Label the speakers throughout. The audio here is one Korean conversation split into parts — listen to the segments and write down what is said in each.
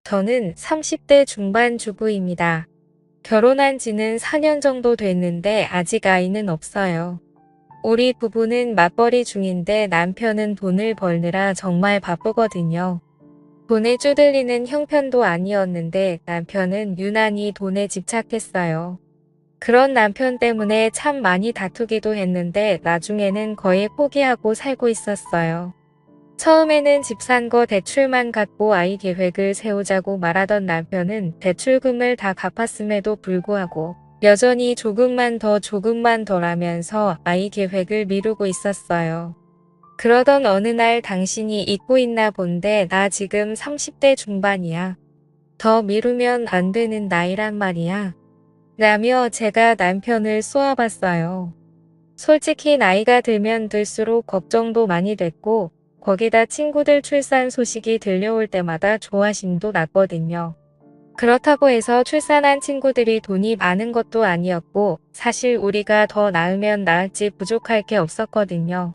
Speaker 1: 저는 30대 중반 주부입니다. 결혼한 지는 4년 정도 됐는데 아직 아이는 없어요. 우리 부부는 맞벌이 중인데 남편은 돈을 벌느라 정말 바쁘거든요. 돈에 쪼들리는 형편도 아니었는데 남편은 유난히 돈에 집착했어요. 그런 남편 때문에 참 많이 다투기도 했는데 나중에는 거의 포기하고 살고 있었어요. 처음에는 집 산 거 대출만 갚고 아이 계획을 세우자고 말하던 남편은 대출금을 다 갚았음에도 불구하고 여전히 조금만 더 라면서 아이 계획을 미루고 있었어요. 그러던 어느 날 당신이 잊고 있나 본데 나 지금 30대 중반이야. 더 미루면 안 되는 나이란 말이야. 라며 제가 남편을 쏘아봤어요. 솔직히 나이가 들면 들수록 걱정도 많이 됐고 거기다 친구들 출산 소식이 들려올 때마다 조바심도 났거든요. 그렇다고 해서 출산한 친구들이 돈이 많은 것도 아니었고 사실 우리가 더 낳으면 낳을지 부족할 게 없었거든요.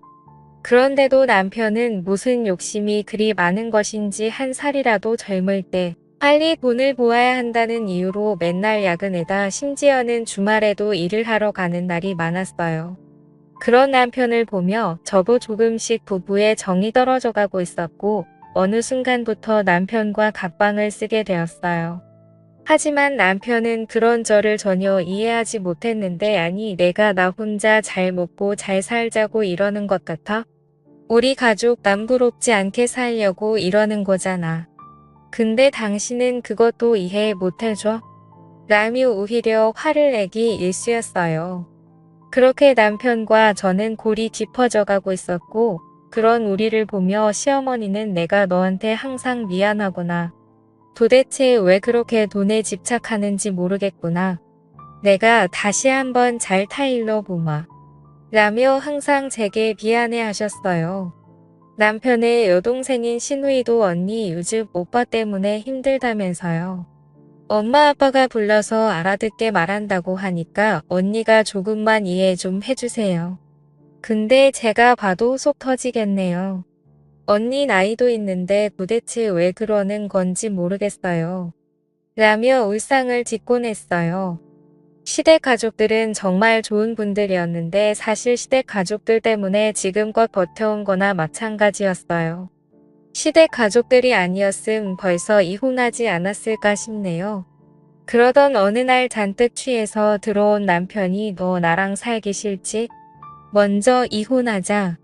Speaker 1: 그런데도 남편은 무슨 욕심이 그리 많은 것인지 한 살이라도 젊을 때 빨리 돈을 모아야 한다는 이유로 맨날 야근에다 심지어는 주말에도 일을 하러 가는 날이 많았어요. 그런 남편을 보며 저도 조금씩 부부의 정이 떨어져 가고 있었고 어느 순간부터 남편과 각방을 쓰게 되었어요. 하지만 남편은 그런 저를 전혀 이해하지 못했는데 아니 내가 나 혼자 잘 먹고 잘 살자고 이러는 것 같아? 우리 가족 남부럽지 않게 살려고 이러는 거잖아. 근데 당신은 그것도 이해 못해줘? 라며 오히려 화를 내기 일쑤였어요. 그렇게 남편과 저는 골이 깊어져 가고 있었고 그런 우리를 보며 시어머니는 내가 너한테 항상 미안하구나. 도대체 왜 그렇게 돈에 집착하는지 모르겠구나. 내가 다시 한번 잘 타일러 보마. 라며 항상 제게 미안해 하셨어요. 남편의 여동생인 시누이도 언니 요즘 오빠 때문에 힘들다면서요. 엄마 아빠가 불러서 알아듣게 말한다고 하니까 언니가 조금만 이해 좀 해주세요. 근데 제가 봐도 속 터지겠네요. 언니 나이도 있는데 도대체 왜 그러는 건지 모르겠어요. 라며 울상을 짓곤 했어요. 시댁 가족들은 정말 좋은 분들이었는데 사실 시댁 가족들 때문에 지금껏 버텨온 거나 마찬가지였어요. 시댁 가족들이 아니었음 벌써 이혼하지 않았을까 싶네요. 그러던 어느 날 잔뜩 취해서 들어온 남편이 너 나랑 살기 싫지? 먼저 이혼하자.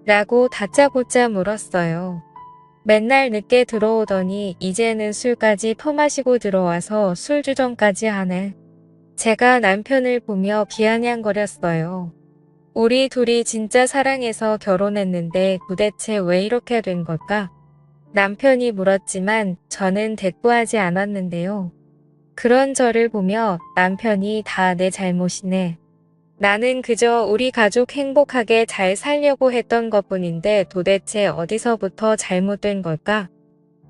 Speaker 1: 라고 다짜고짜 물었어요. 맨날 늦게 들어오더니 이제는 술까지 퍼마시고 들어와서 술주정까지 하네. 제가 남편을 보며 비아냥거렸어요. 우리 둘이 진짜 사랑해서 결혼했는데 도대체 왜 이렇게 된 걸까? 남편이 물었지만 저는 대꾸하지 않았는데요. 그런 저를 보며 남편이 다 내 잘못이네. 나는 그저 우리 가족 행복하게 잘 살려고 했던 것뿐인데 도대체 어디서부터 잘못된 걸까?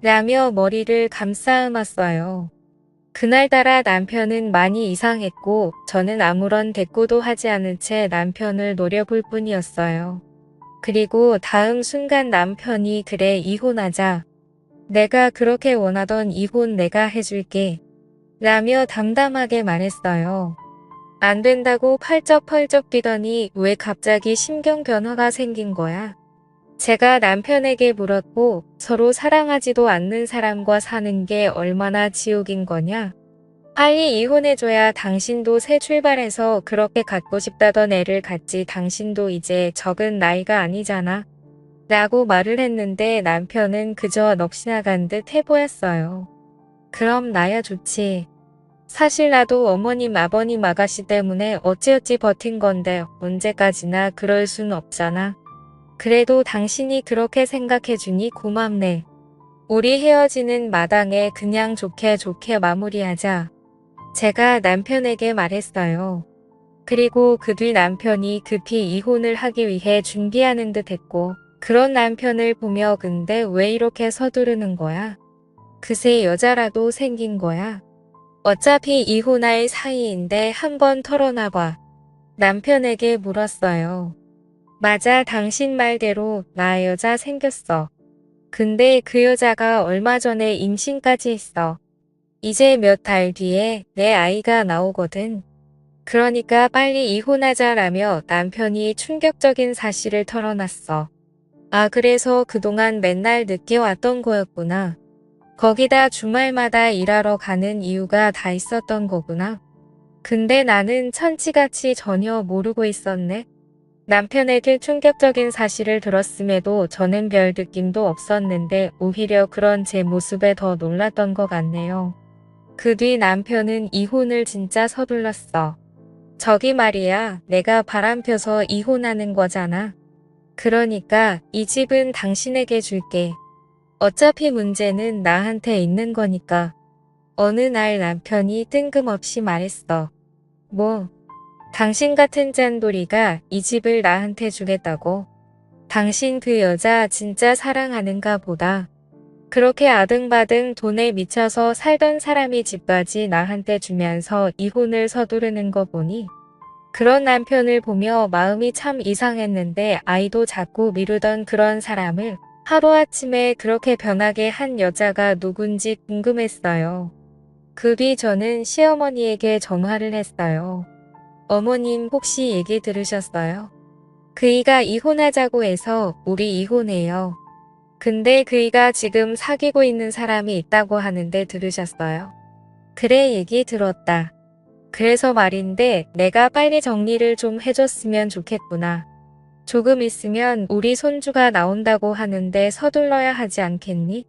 Speaker 1: 라며 머리를 감싸안았어요. 그날따라 남편은 많이 이상했고 저는 아무런 대꾸도 하지 않은 채 남편을 노려볼 뿐이었어요. 그리고 다음 순간 남편이 그래 이혼하자. 내가 그렇게 원하던 이혼 내가 해줄게. 라며 담담하게 말했어요. 안 된다고 펄쩍펄쩍 뛰더니 왜 갑자기 심경 변화가 생긴 거야? 제가 남편에게 물었고 서로 사랑하지도 않는 사람과 사는 게 얼마나 지옥인 거냐? 빨리 이혼해줘야 당신도 새 출발해서 그렇게 갖고 싶다던 애를 갖지 당신도 이제 적은 나이가 아니잖아. 라고 말을 했는데 남편은 그저 넋이나간 듯 해보였어요. 그럼 나야 좋지. 사실 나도 어머님 아버님 아가씨 때문에 어찌어찌 버틴 건데 언제까지나 그럴 순 없잖아. 그래도 당신이 그렇게 생각해주니 고맙네. 우리 헤어지는 마당에 그냥 좋게 마무리하자. 제가 남편에게 말했어요. 그리고 그 뒤 남편이 급히 이혼을 하기 위해 준비하는 듯 했고 그런 남편을 보며 근데 왜 이렇게 서두르는 거야? 그새 여자라도 생긴 거야? 어차피 이혼할 사이인데 한번 털어놔봐. 남편에게 물었어요. 맞아 당신 말대로 나 여자 생겼어. 근데 그 여자가 얼마 전에 임신까지 했어. 이제 몇 달 뒤에 내 아이가 나오거든. 그러니까 빨리 이혼하자라며 남편이 충격적인 사실을 털어놨어. 아, 그래서 그동안 맨날 늦게 왔던 거였구나. 거기다 주말마다 일하러 가는 이유가 다 있었던 거구나. 근데 나는 천치같이 전혀 모르고 있었네. 남편에게 충격적인 사실을 들었음에도 저는 별 느낌도 없었는데 오히려 그런 제 모습에 더 놀랐던 것 같네요. 그 뒤 남편은 이혼을 진짜 서둘렀어. 저기 말이야, 내가 바람펴서 이혼하는 거잖아. 그러니까 이 집은 당신에게 줄게. 어차피 문제는 나한테 있는 거니까. 어느 날 남편이 뜬금없이 말했어. 뭐, 당신 같은 짠돌이가 이 집을 나한테 주겠다고. 당신 그 여자 진짜 사랑하는가 보다. 그렇게 아등바등 돈에 미쳐서 살던 사람이 집까지 나한테 주면서 이혼을 서두르는 거 보니 그런 남편을 보며 마음이 참 이상했는데 아이도 자꾸 미루던 그런 사람을 하루아침에 그렇게 변하게 한 여자가 누군지 궁금했어요. 그 뒤 저는 시어머니에게 전화를 했어요. 어머님 혹시 얘기 들으셨어요? 그이가 이혼하자고 해서 우리 이혼해요. 근데 그이가 지금 사귀고 있는 사람이 있다고 하는데 들으셨어요? 그래, 얘기 들었다. 그래서 말인데 내가 빨리 정리를 좀 해줬으면 좋겠구나. 조금 있으면 우리 손주가 나온다고 하는데 서둘러야 하지 않겠니?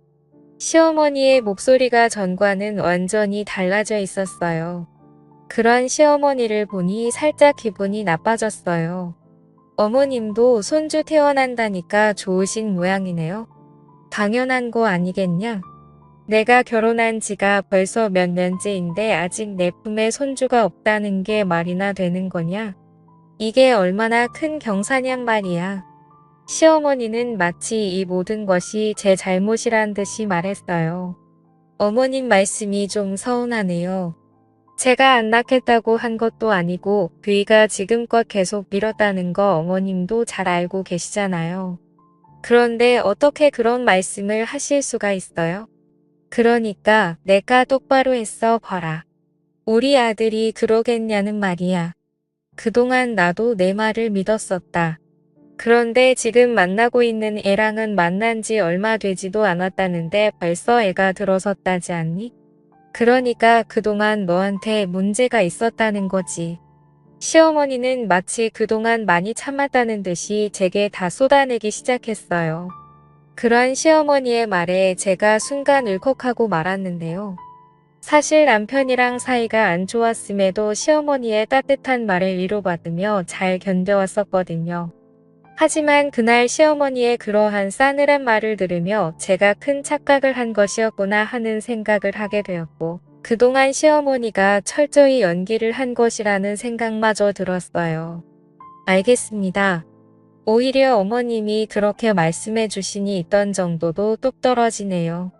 Speaker 1: 시어머니의 목소리가 전과는 완전히 달라져 있었어요. 그런 시어머니를 보니 살짝 기분이 나빠졌어요. 어머님도 손주 태어난다니까 좋으신 모양이네요. 당연한 거 아니겠냐? 내가 결혼한 지가 벌써 몇 년째인데 아직 내 품에 손주가 없다는 게 말이나 되는 거냐? 이게 얼마나 큰 경사냔 말이야. 시어머니는 마치 이 모든 것이 제 잘못이란 듯이 말했어요. 어머님 말씀이 좀 서운하네요. 제가 안 낳겠다고 한 것도 아니고 그이가 지금껏 계속 미뤘다는 거 어머님도 잘 알고 계시잖아요. 그런데 어떻게 그런 말씀을 하실 수가 있어요? 그러니까 내가 똑바로 했어 봐라. 우리 아들이 그러겠냐는 말이야. 그동안 나도 내 말을 믿었었다. 그런데 지금 만나고 있는 애랑은 만난 지 얼마 되지도 않았다는데 벌써 애가 들어섰다지 않니? 그러니까 그동안 너한테 문제가 있었다는 거지. 시어머니는 마치 그동안 많이 참았다는 듯이 제게 다 쏟아내기 시작했어요. 그런 시어머니의 말에 제가 순간 울컥하고 말았는데요. 사실 남편이랑 사이가 안 좋았음에도 시어머니의 따뜻한 말을 위로받으며 잘 견뎌왔었거든요. 하지만 그날 시어머니의 그러한 싸늘한 말을 들으며 제가 큰 착각을 한 것이었구나 하는 생각을 하게 되었고 그동안 시어머니가 철저히 연기를 한 것이라는 생각마저 들었어요. 알겠습니다. 오히려 어머님이 그렇게 말씀해 주시니 있던 정도도 뚝 떨어지네요.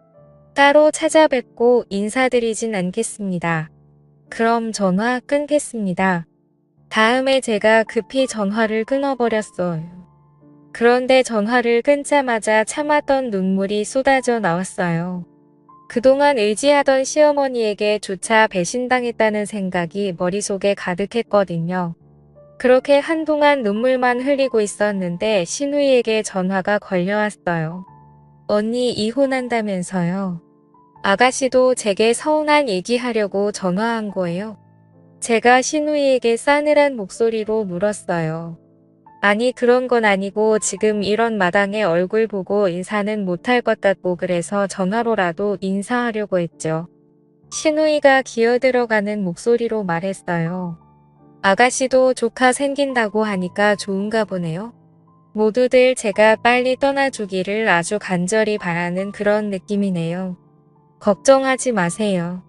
Speaker 1: 따로 찾아뵙고 인사드리진 않겠습니다. 그럼 전화 끊겠습니다. 다음에 제가 급히 전화를 끊어버렸어요. 그런데 전화를 끊자마자 참았던 눈물이 쏟아져 나왔어요. 그동안 의지하던 시어머니에게 조차 배신당했다는 생각이 머릿속에 가득했거든요. 그렇게 한동안 눈물만 흘리고 있었는데 신우이에게 전화가 걸려왔어요. 언니 이혼한다면서요. 아가씨도 제게 서운한 얘기하려고 전화한 거예요. 제가 신우이에게 싸늘한 목소리로 물었어요. 아니 그런 건 아니고 지금 이런 마당에 얼굴 보고 인사는 못할 것 같고 그래서 전화로라도 인사하려고 했죠. 신우이가 기어들어가는 목소리로 말했어요. 아가씨도 조카 생긴다고 하니까 좋은가 보네요. 모두들 제가 빨리 떠나주기를 아주 간절히 바라는 그런 느낌이네요. 걱정하지 마세요.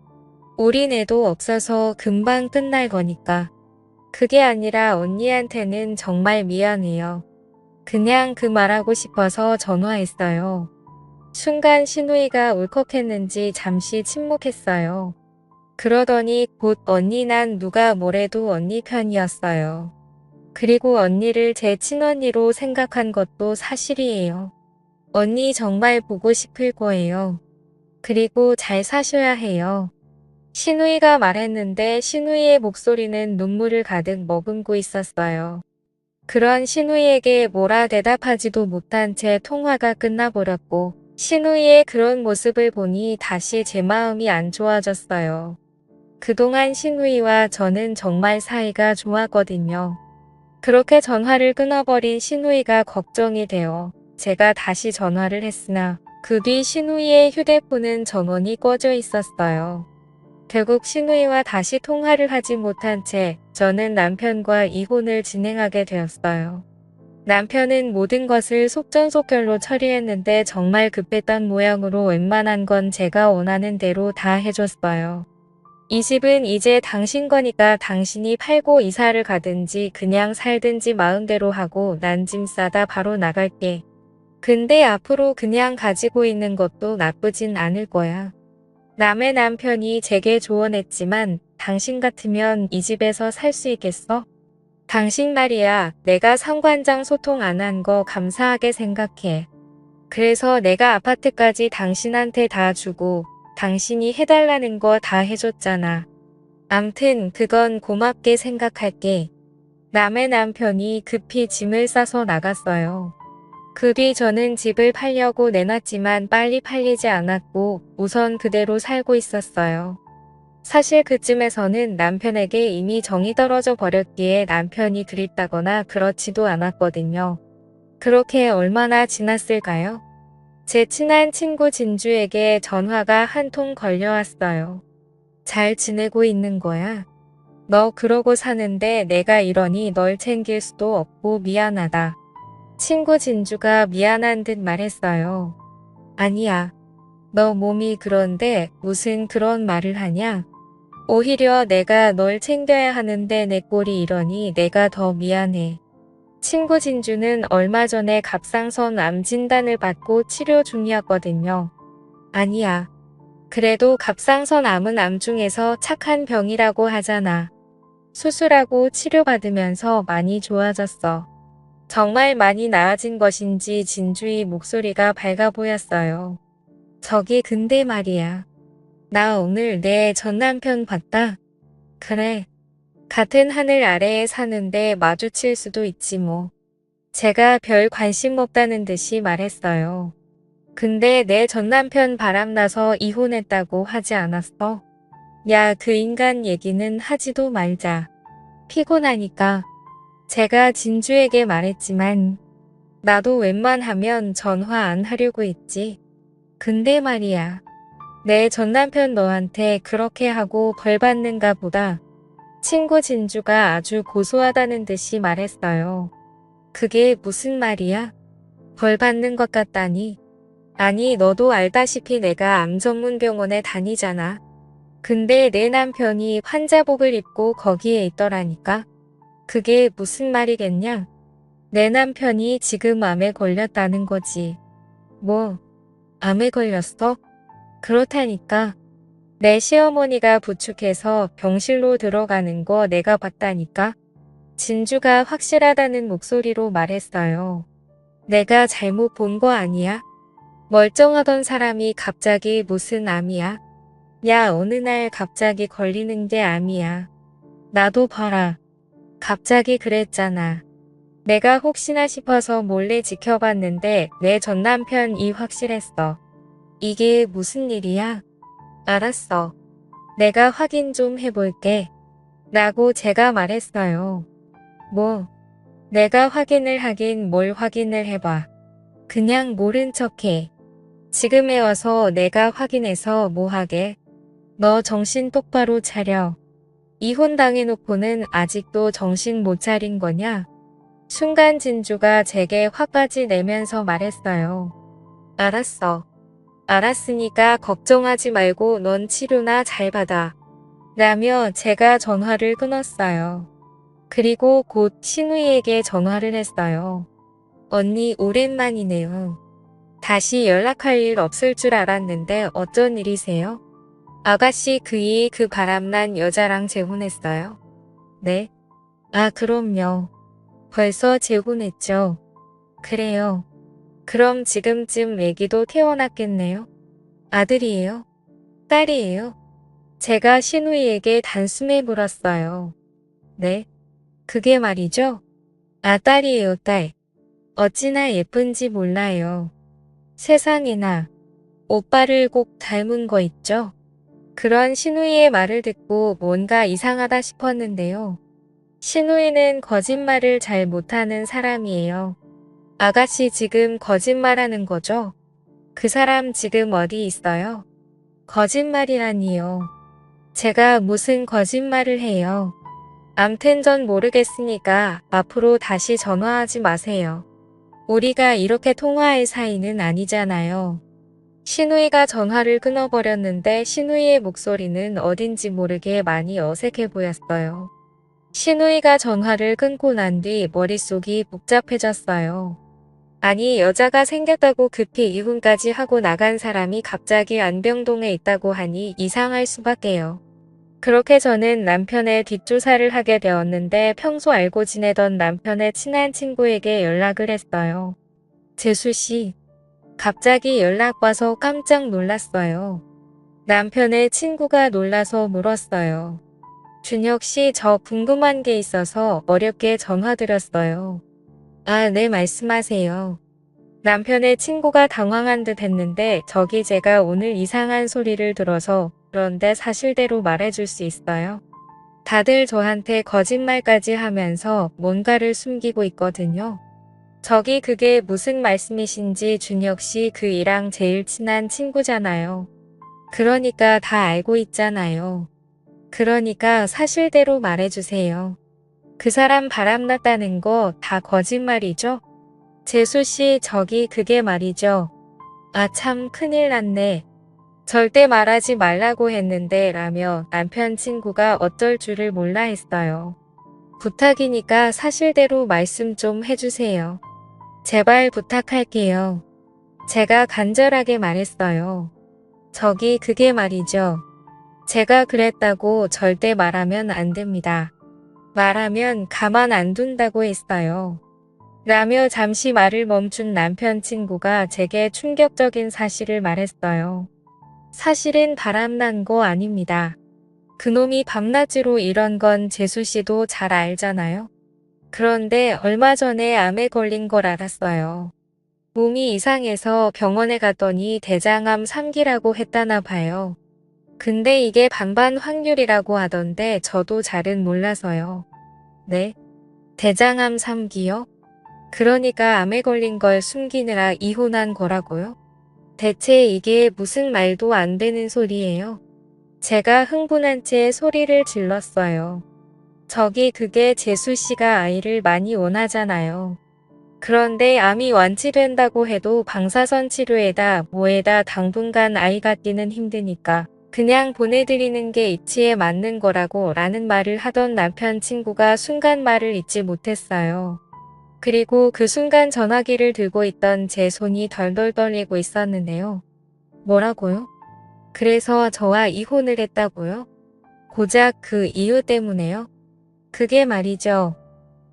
Speaker 1: 우린 애도 없어서 금방 끝날 거니까. 그게 아니라 언니한테는 정말 미안해요. 그냥 그 말하고 싶어서 전화했어요. 순간 신우이가 울컥했는지 잠시 침묵했어요. 그러더니 곧 언니 난 누가 뭐래도 언니 편이었어요. 그리고 언니를 제 친언니로 생각한 것도 사실이에요. 언니 정말 보고 싶을 거예요. 그리고 잘 사셔야 해요. 신우이가 말했는데 신우이의 목소리는 눈물을 가득 머금고 있었어요. 그런 신우이에게 뭐라 대답하지도 못한 채 통화가 끝나버렸고 신우이의 그런 모습을 보니 다시 제 마음이 안 좋아졌어요. 그동안 신우이와 저는 정말 사이가 좋았거든요. 그렇게 전화를 끊어버린 신우이가 걱정이 되어 제가 다시 전화를 했으나 그 뒤 신우이의 휴대폰은 전원이 꺼져 있었어요. 결국 신우이와 다시 통화를 하지 못한 채 저는 남편과 이혼을 진행하게 되었어요. 남편은 모든 것을 속전속결로 처리했는데 정말 급했던 모양으로 웬만한 건 제가 원하는 대로 다 해줬어요. 이 집은 이제 당신 거니까 당신이 팔고 이사를 가든지 그냥 살든지 마음대로 하고 난 짐 싸다 바로 나갈게. 근데 앞으로 그냥 가지고 있는 것도 나쁘진 않을 거야. 남의 남편이 제게 조언했지만 당신 같으면 이 집에서 살 수 있겠어? 당신 말이야, 내가 상관장 소통 안 한 거 감사하게 생각해. 그래서 내가 아파트까지 당신한테 다 주고 당신이 해달라는 거 다 해줬잖아. 암튼 그건 고맙게 생각할게. 남의 남편이 급히 짐을 싸서 나갔어요. 그 뒤 저는 집을 팔려고 내놨지만 빨리 팔리지 않았고 우선 그대로 살고 있었어요. 사실 그쯤에서는 남편에게 이미 정이 떨어져 버렸기에 남편이 그립다거나 그렇지도 않았거든요. 그렇게 얼마나 지났을까요? 제 친한 친구 진주에게 전화가 한 통 걸려왔어요. 잘 지내고 있는 거야? 너 그러고 사는데 내가 이러니 널 챙길 수도 없고 미안하다. 친구 진주가 미안한 듯 말했어요. 아니야. 너 몸이 그런데 무슨 그런 말을 하냐? 오히려 내가 널 챙겨야 하는데 내 꼴이 이러니 내가 더 미안해. 친구 진주는 얼마 전에 갑상선 암 진단을 받고 치료 중이었거든요. 아니야. 그래도 갑상선 암은 암 중에서 착한 병이라고 하잖아. 수술하고 치료받으면서 많이 좋아졌어. 정말 많이 나아진 것인지 진주의 목소리가 밝아 보였어요. 저기 근데 말이야. 나 오늘 내 전남편 봤다. 그래. 같은 하늘 아래에 사는데 마주칠 수도 있지 뭐. 제가 별 관심 없다는 듯이 말했어요. 근데 내 전남편 바람나서 이혼했다고 하지 않았어? 야, 그 인간 얘기는 하지도 말자. 피곤하니까. 제가 진주에게 말했지만 나도 웬만하면 전화 안 하려고 했지. 근데 말이야. 내 전남편 너한테 그렇게 하고 벌 받는가 보다. 친구 진주가 아주 고소하다는 듯이 말했어요. 그게 무슨 말이야? 벌 받는 것 같다니. 아니 너도 알다시피 내가 암 전문 병원에 다니잖아. 근데 내 남편이 환자복을 입고 거기에 있더라니까. 그게 무슨 말이겠냐? 내 남편이 지금 암에 걸렸다는 거지. 뭐? 암에 걸렸어? 그렇다니까. 내 시어머니가 부축해서 병실로 들어가는 거 내가 봤다니까. 진주가 확실하다는 목소리로 말했어요. 내가 잘못 본 거 아니야? 멀쩡하던 사람이 갑자기 무슨 암이야? 야, 어느 날 갑자기 걸리는 게 암이야. 나도 봐라. 갑자기 그랬잖아. 내가 혹시나 싶어서 몰래 지켜봤는데 내 전남편이 확실했어. 이게 무슨 일이야? 알았어. 내가 확인 좀 해볼게. 라고 제가 말했어요. 뭐? 내가 확인을 하긴 뭘 확인을 해봐. 그냥 모른 척해. 지금에 와서 내가 확인해서 뭐 하게? 너 정신 똑바로 차려. 이혼 당해놓고는 아직도 정신 못 차린 거냐? 순간 진주가 제게 화까지 내면서 말했어요. 알았어. 알았으니까 걱정하지 말고 넌 치료나 잘 받아. 라며 제가 전화를 끊었어요. 그리고 곧 신우이에게 전화를 했어요. 언니 오랜만이네요. 다시 연락할 일 없을 줄 알았는데 어쩐 일이세요? 아가씨 그 바람난 여자랑 재혼했어요? 네? 아 그럼요. 벌써 재혼했죠. 그래요. 그럼 지금쯤 아기도 태어났겠네요. 아들이에요? 딸이에요? 제가 신우이에게 단숨에 물었어요. 네, 그게 말이죠? 아, 딸이에요, 딸. 어찌나 예쁜지 몰라요. 세상에나, 오빠를 꼭 닮은 거 있죠? 그런 신우이의 말을 듣고 뭔가 이상하다 싶었는데요. 신우이는 거짓말을 잘 못하는 사람이에요. 아가씨 지금 거짓말하는 거죠? 그 사람 지금 어디 있어요? 거짓말이라니요. 제가 무슨 거짓말을 해요. 암튼 전 모르겠으니까 앞으로 다시 전화하지 마세요. 우리가 이렇게 통화할 사이는 아니잖아요. 신우이가 전화를 끊어버렸는데 신우이의 목소리는 어딘지 모르게 많이 어색해 보였어요. 신우이가 전화를 끊고 난 뒤 머릿속이 복잡해졌어요. 아니, 여자가 생겼다고 급히 이혼까지 하고 나간 사람이 갑자기 안병동에 있다고 하니 이상할 수밖에요. 그렇게 저는 남편의 뒷조사를 하게 되었는데 평소 알고 지내던 남편의 친한 친구에게 연락을 했어요. 재수씨, 갑자기 연락 와서 깜짝 놀랐어요. 남편의 친구가 놀라서 물었어요. 준혁씨, 저 궁금한 게 있어서 어렵게 전화드렸어요. 아, 네, 말씀하세요. 남편의 친구가 당황한 듯 했는데 저기 제가 오늘 이상한 소리를 들어서 그런데 사실대로 말해줄 수 있어요? 다들 저한테 거짓말까지 하면서 뭔가를 숨기고 있거든요. 저기 그게 무슨 말씀이신지 준혁 씨 그이랑 제일 친한 친구잖아요. 그러니까 다 알고 있잖아요. 그러니까 사실대로 말해주세요. 그 사람 바람났다는 거 다 거짓말이죠? 재수 씨 저기 그게 말이죠. 아 참 큰일 났네. 절대 말하지 말라고 했는데 라며 남편 친구가 어쩔 줄을 몰라 했어요. 부탁이니까 사실대로 말씀 좀 해주세요. 제발 부탁할게요. 제가 간절하게 말했어요. 저기 그게 말이죠. 제가 그랬다고 절대 말하면 안 됩니다. 말하면 가만 안 둔다고 했어요. 라며 잠시 말을 멈춘 남편 친구가 제게 충격적인 사실을 말했어요. 사실은 바람난 거 아닙니다. 그놈이 밤낮으로 이런 건 재수씨도 잘 알잖아요. 그런데 얼마 전에 암에 걸린 걸 알았어요. 몸이 이상해서 병원에 갔더니 대장암 3기라고 했다나 봐요. 근데 이게 반반 확률이라고 하던데 저도 잘은 몰라서요. 네? 대장암 3기요? 그러니까 암에 걸린 걸 숨기느라 이혼한 거라고요? 대체 이게 무슨 말도 안 되는 소리예요? 제가 흥분한 채 소리를 질렀어요. 저기 그게 재수 씨가 아이를 많이 원하잖아요. 그런데 암이 완치된다고 해도 방사선 치료에다 뭐에다 당분간 아이 갖기는 힘드니까 그냥 보내드리는 게 이치에 맞는 거라고 라는 말을 하던 남편 친구가 순간 말을 잇지 못했어요. 그리고 그 순간 전화기를 들고 있던 제 손이 덜덜 떨리고 있었는데요. 뭐라고요? 그래서 저와 이혼을 했다고요? 고작 그 이유 때문에요? 그게 말이죠.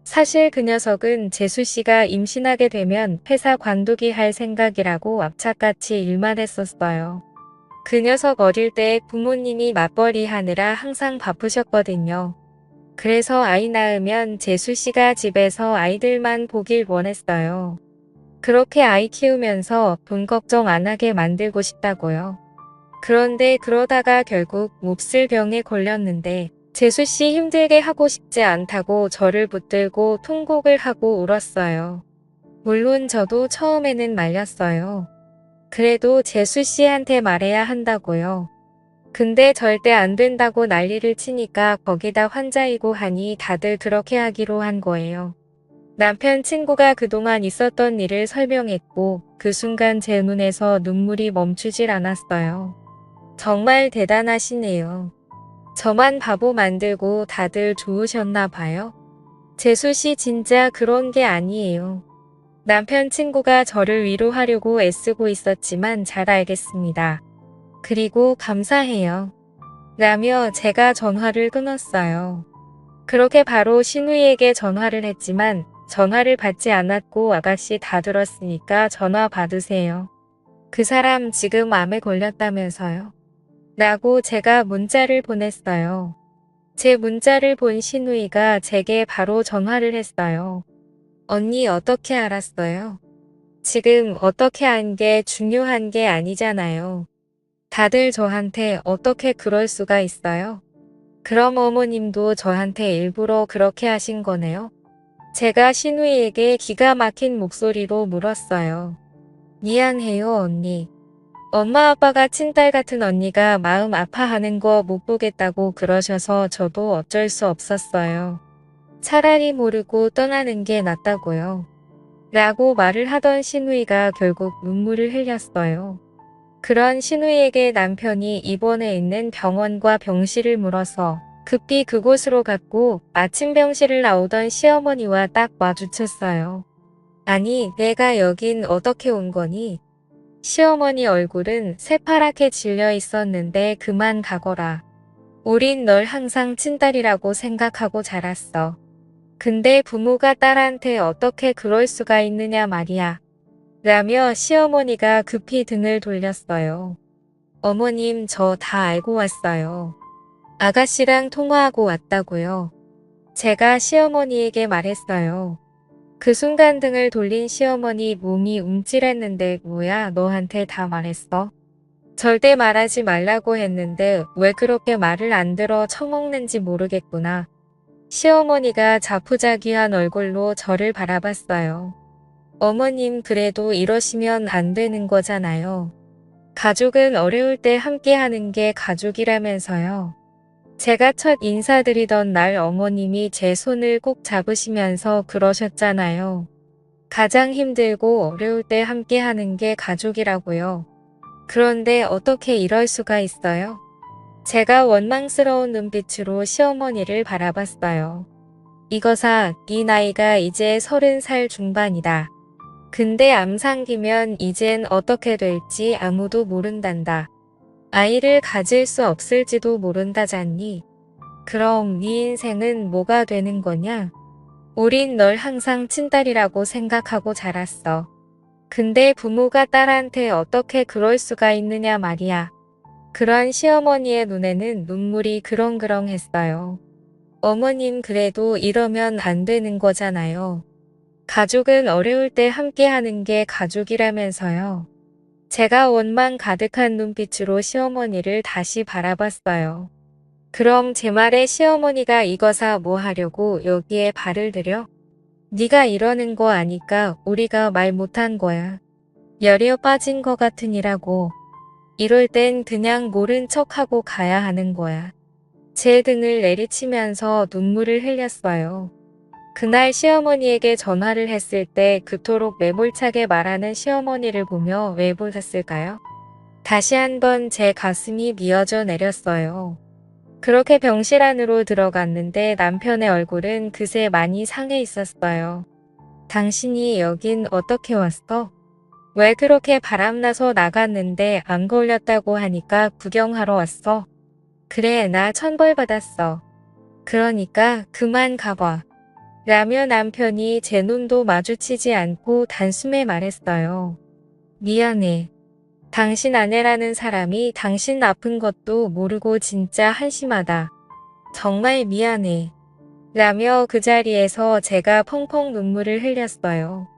Speaker 1: 사실 그 녀석은 재수 씨가 임신하게 되면 회사 관두기 할 생각이라고 악착같이 일만 했었어요. 그 녀석 어릴 때 부모님이 맞벌이 하느라 항상 바쁘셨거든요. 그래서 아이 낳으면 재수 씨가 집에서 아이들만 보길 원했어요. 그렇게 아이 키우면서 돈 걱정 안 하게 만들고 싶다고요. 그런데 그러다가 결국 몹쓸 병에 걸렸는데 재수 씨 힘들게 하고 싶지 않다고 저를 붙들고 통곡을 하고 울었어요. 물론 저도 처음에는 말렸어요. 그래도 재수 씨한테 말해야 한다고요. 근데 절대 안 된다고 난리를 치니까 거기다 환자이고 하니 다들 그렇게 하기로 한 거예요. 남편 친구가 그동안 있었던 일을 설명했고 그 순간 제 눈에서 눈물이 멈추질 않았어요. 정말 대단하시네요. 저만 바보 만들고 다들 좋으셨나 봐요. 재수 씨 진짜 그런 게 아니에요. 남편 친구가 저를 위로하려고 애쓰고 있었지만 잘 알겠습니다. 그리고 감사해요. 라며 제가 전화를 끊었어요. 그렇게 바로 신우이에게 전화를 했지만 전화를 받지 않았고 아가씨 다 들었으니까 전화 받으세요. 그 사람 지금 암에 걸렸다면서요. 라고 제가 문자를 보냈어요. 제 문자를 본 신우이가 제게 바로 전화를 했어요. 언니 어떻게 알았어요? 지금 어떻게 한 게 중요한 게 아니잖아요. 다들 저한테 어떻게 그럴 수가 있어요? 그럼 어머님도 저한테 일부러 그렇게 하신 거네요? 제가 신우이에게 기가 막힌 목소리로 물었어요. 미안해요, 언니. 엄마 아빠가 친딸 같은 언니가 마음 아파하는 거 못 보겠다고 그러셔서 저도 어쩔 수 없었어요. 차라리 모르고 떠나는 게 낫다고요. 라고 말을 하던 신우이가 결국 눈물을 흘렸어요. 그런 신우이에게 남편이 입원해 있는 병원과 병실을 물어서 급히 그곳으로 갔고 마침 병실을 나오던 시어머니와 딱 마주쳤어요. 아니, 내가 여긴 어떻게 온 거니? 시어머니 얼굴은 새파랗게 질려 있었는데 그만 가거라. 우린 널 항상 친딸이라고 생각하고 자랐어. 근데 부모가 딸한테 어떻게 그럴 수가 있느냐 말이야. 라며 시어머니가 급히 등을 돌렸어요. 어머님, 저 다 알고 왔어요. 아가씨랑 통화하고 왔다고요. 제가 시어머니에게 말했어요. 그 순간 등을 돌린 시어머니 몸이 움찔했는데 뭐야 너한테 다 말했어? 절대 말하지 말라고 했는데 왜 그렇게 말을 안 들어 처먹는지 모르겠구나. 시어머니가 자포자기한 얼굴로 저를 바라봤어요. 어머님 그래도 이러시면 안 되는 거잖아요. 가족은 어려울 때 함께 하는 게 가족이라면서요. 제가 첫 인사드리던 날 어머님이 제 손을 꼭 잡으시면서 그러셨잖아요. 가장 힘들고 어려울 때 함께 하는 게 가족이라고요. 그런데 어떻게 이럴 수가 있어요? 제가 원망스러운 눈빛으로 시어머니를 바라봤어요. 이거사, 네 나이가 이제 30살 중반이다. 근데 암 상기면 이젠 어떻게 될지 아무도 모른단다. 아이를 가질 수 없을지도 모른다잖니. 그럼 네 인생은 뭐가 되는 거냐? 우린 널 항상 친딸이라고 생각하고 자랐어. 근데 부모가 딸한테 어떻게 그럴 수가 있느냐 말이야. 그런 시어머니의 눈에는 눈물이 그렁그렁했어요. 어머님 그래도 이러면 안 되는 거잖아요. 가족은 어려울 때 함께 하는 게 가족이라면서요. 제가 원망 가득한 눈빛으로 시어머니를 다시 바라봤어요. 그럼 제 말에 시어머니가 이거사 뭐 하려고 여기에 발을 들여? 네가 이러는 거 아니까 우리가 말 못한 거야. 열이 빠진 거 같으니라고. 이럴 땐 그냥 모른 척하고 가야 하는 거야. 제 등을 내리치면서 눈물을 흘렸어요. 그날 시어머니에게 전화를 했을 때 그토록 매몰차게 말하는 시어머니를 보며 왜 보셨을까요? 다시 한번 제 가슴이 미어져 내렸어요. 그렇게 병실 안으로 들어갔는데 남편의 얼굴은 그새 많이 상해 있었어요. 당신이 여긴 어떻게 왔어? 왜 그렇게 바람나서 나갔는데 안 걸렸다고 하니까 구경하러 왔어? 그래, 나 천벌 받았어. 그러니까 그만 가봐. 라며 남편이 제 눈도 마주치지 않고 단숨에 말했어요. 미안해. 당신 아내라는 사람이 당신 아픈 것도 모르고 진짜 한심하다. 정말 미안해. 라며 그 자리에서 제가 펑펑 눈물을 흘렸어요.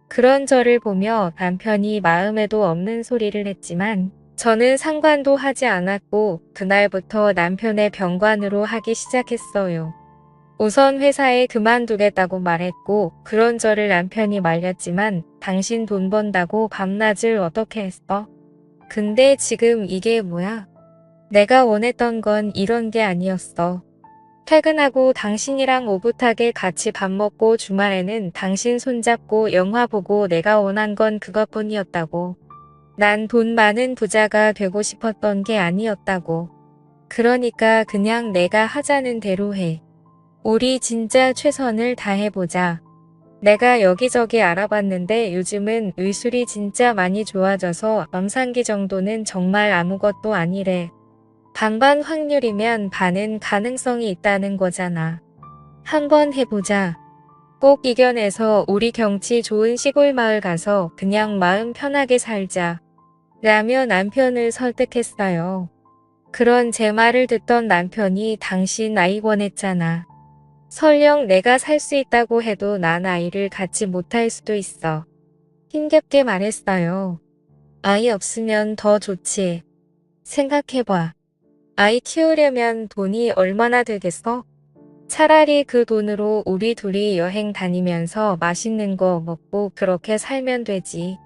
Speaker 1: 그런 저를 보며 남편이 마음에도 없는 소리를 했지만 저는 상관도 하지 않았고 그날부터 남편의 병관으로 하기 시작했어요. 우선 회사에 그만두겠다고 말했고 그런 저를 남편이 말렸지만 당신 돈 번다고 밤낮을 어떻게 했어? 근데 지금 이게 뭐야? 내가 원했던 건 이런 게 아니었어. 퇴근하고 당신이랑 오붓하게 같이 밥 먹고 주말에는 당신 손잡고 영화 보고 내가 원한 건 그것뿐이었다고. 난 돈 많은 부자가 되고 싶었던 게 아니었다고. 그러니까 그냥 내가 하자는 대로 해. 우리 진짜 최선을 다해보자. 내가 여기저기 알아봤는데 요즘은 의술이 진짜 많이 좋아져서 암상기 정도는 정말 아무것도 아니래. 반반 확률이면 반은 가능성이 있다는 거잖아. 한번 해보자. 꼭 이겨내서 우리 경치 좋은 시골 마을 가서 그냥 마음 편하게 살자. 라며 남편을 설득했어요. 그런 제 말을 듣던 남편이 당신 아이 원했잖아. 설령 내가 살 수 있다고 해도 난 아이를 갖지 못할 수도 있어. 힘겹게 말했어요. 아이 없으면 더 좋지. 생각해봐. 아이 키우려면 돈이 얼마나 들겠어? 차라리 그 돈으로 우리 둘이 여행 다니면서 맛있는 거 먹고 그렇게 살면 되지.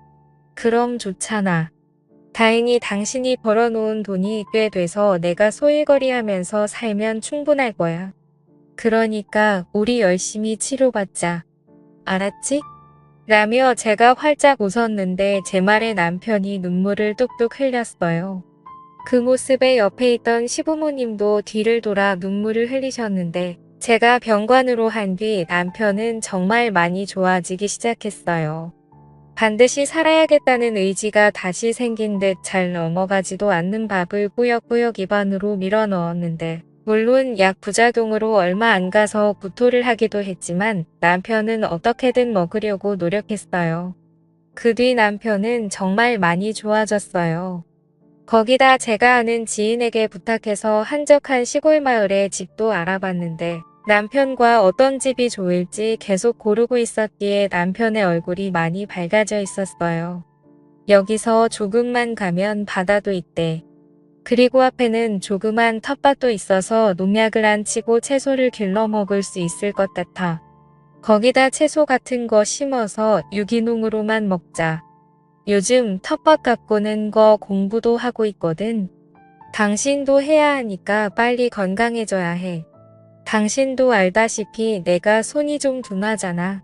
Speaker 1: 그럼 좋잖아. 다행히 당신이 벌어놓은 돈이 꽤 돼서 내가 소일거리하면서 살면 충분할 거야. 그러니까 우리 열심히 치료받자. 알았지? 라며 제가 활짝 웃었는데 제 말에 남편이 눈물을 뚝뚝 흘렸어요. 그 모습에 옆에 있던 시부모님도 뒤를 돌아 눈물을 흘리셨는데 제가 병관으로 한 뒤 남편은 정말 많이 좋아지기 시작했어요. 반드시 살아야겠다는 의지가 다시 생긴 듯 잘 넘어가지도 않는 밥을 꾸역꾸역 입안으로 밀어 넣었는데 물론 약 부작용으로 얼마 안 가서 구토를 하기도 했지만 남편은 어떻게든 먹으려고 노력했어요. 그 뒤 남편은 정말 많이 좋아졌어요. 거기다 제가 아는 지인에게 부탁해서 한적한 시골 마을에 집도 알아봤는데 남편과 어떤 집이 좋을지 계속 고르고 있었기에 남편의 얼굴이 많이 밝아져 있었어요. 여기서 조금만 가면 바다도 있대. 그리고 앞에는 조그만 텃밭도 있어서 농약을 안 치고 채소를 길러 먹을 수 있을 것 같아. 거기다 채소 같은 거 심어서 유기농으로만 먹자. 요즘 텃밭 가꾸는 거 공부도 하고 있거든. 당신도 해야 하니까 빨리 건강해져야 해. 당신도 알다시피 내가 손이 좀 둔하잖아.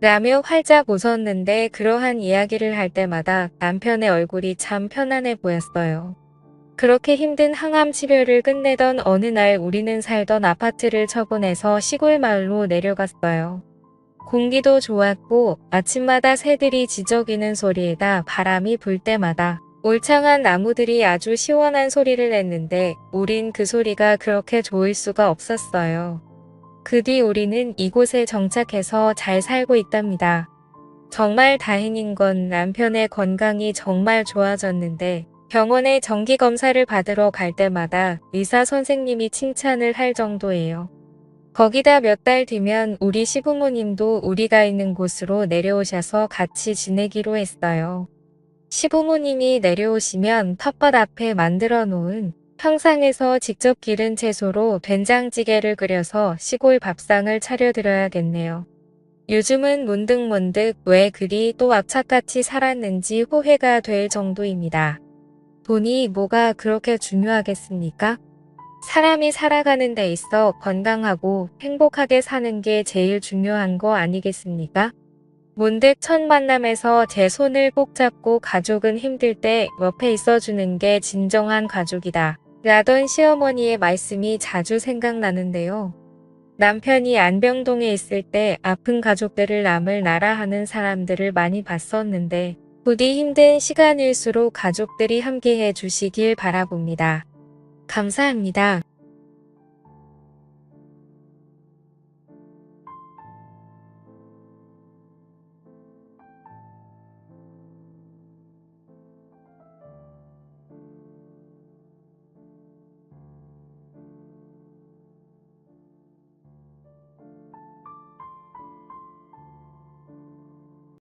Speaker 1: 라며 활짝 웃었는데 그러한 이야기를 할 때마다 남편의 얼굴이 참 편안해 보였어요. 그렇게 힘든 항암 치료를 끝내던 어느 날 우리는 살던 아파트를 처분해서 시골 마을로 내려갔어요. 공기도 좋았고 아침마다 새들이 지저귀는 소리에다 바람이 불 때마다 울창한 나무들이 아주 시원한 소리를 냈는데 우린 그 소리가 그렇게 좋을 수가 없었어요. 그 뒤 우리는 이곳에 정착해서 잘 살고 있답니다. 정말 다행인 건 남편의 건강이 정말 좋아졌는데 병원에 정기검사를 받으러 갈 때마다 의사 선생님이 칭찬을 할 정도예요. 거기다 몇 달 뒤면 우리 시부모님도 우리가 있는 곳으로 내려오셔서 같이 지내기로 했어요. 시부모님이 내려오시면 텃밭 앞에 만들어 놓은 평상에서 직접 기른 채소로 된장찌개를 끓여서 시골 밥상을 차려드려야겠네요. 요즘은 문득문득 왜 그리 또 악착같이 살았는지 후회가 될 정도입니다. 돈이 뭐가 그렇게 중요하겠습니까? 사람이 살아가는 데 있어 건강하고 행복하게 사는 게 제일 중요한 거 아니겠습니까? 문득 첫 만남에서 제 손을 꼭 잡고 가족은 힘들 때 옆에 있어주는 게 진정한 가족이다. 라던 시어머니의 말씀이 자주 생각나는데요. 남편이 안병동에 있을 때 아픈 가족들을 남을 나라 하는 사람들을 많이 봤었는데 부디 힘든 시간일수록 가족들이 함께해 주시길 바라봅니다. 감사합니다.